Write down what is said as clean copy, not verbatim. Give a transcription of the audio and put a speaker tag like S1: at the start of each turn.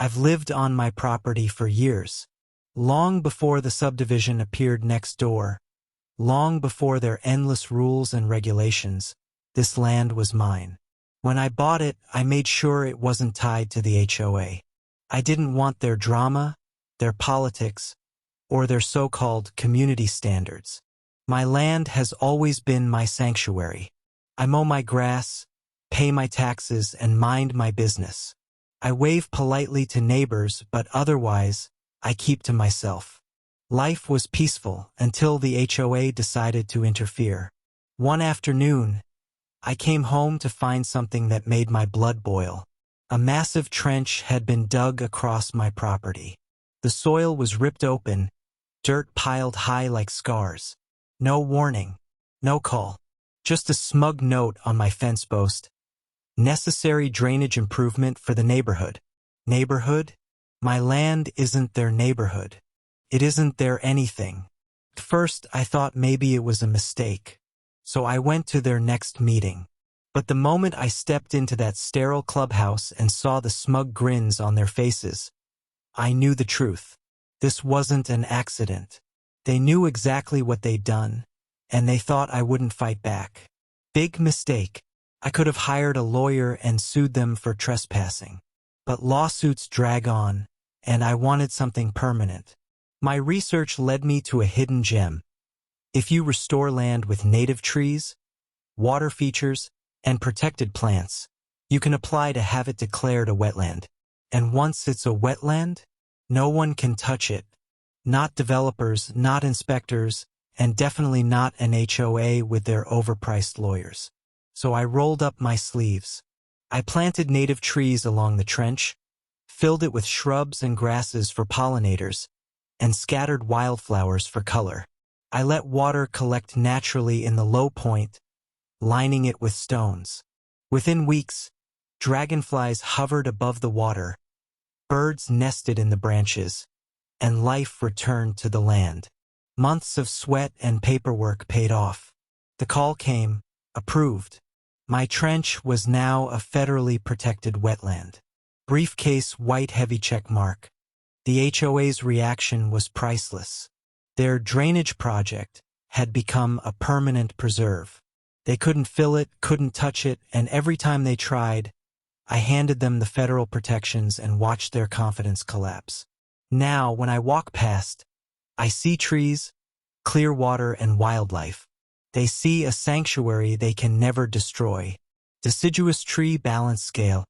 S1: I've lived on my property for years. Long before the subdivision appeared next door, long before their endless rules and regulations, this land was mine. When I bought it, I made sure it wasn't tied to the HOA. I didn't want their drama, their politics, or their so-called community standards. My land has always been my sanctuary. I mow my grass, pay my taxes, and mind my business. I wave politely to neighbors, but otherwise, I keep to myself. Life was peaceful until the HOA decided to interfere. One afternoon, I came home to find something that made my blood boil. A massive trench had been dug across my property. The soil was ripped open, dirt piled high like scars. No warning, no call, just a smug note on my fence post. Necessary drainage improvement for the neighborhood. Neighborhood? My land isn't their neighborhood. It isn't their anything. At first, I thought maybe it was a mistake. So I went to their next meeting. But the moment I stepped into that sterile clubhouse and saw the smug grins on their faces, I knew the truth. This wasn't an accident. They knew exactly what they'd done, and they thought I wouldn't fight back. Big mistake. I could have hired a lawyer and sued them for trespassing. But lawsuits drag on, and I wanted something permanent. My research led me to a hidden gem. If you restore land with native trees, water features, and protected plants, you can apply to have it declared a wetland. And once it's a wetland, no one can touch it. Not developers, not inspectors, and definitely not an HOA with their overpriced lawyers. So I rolled up my sleeves. I planted native trees along the trench, filled it with shrubs and grasses for pollinators, and scattered wildflowers for color. I let water collect naturally in the low point, lining it with stones. Within weeks, dragonflies hovered above the water, birds nested in the branches, and life returned to the land. Months of sweat and paperwork paid off. The call came, approved. My trench was now a federally protected wetland. Briefcase white heavy check mark. The HOA's reaction was priceless. Their drainage project had become a permanent preserve. They couldn't fill it, couldn't touch it, and every time they tried, I handed them the federal protections and watched their confidence collapse. Now, when I walk past, I see trees, clear water, and wildlife. They see a sanctuary they can never destroy. Deciduous tree balance scale.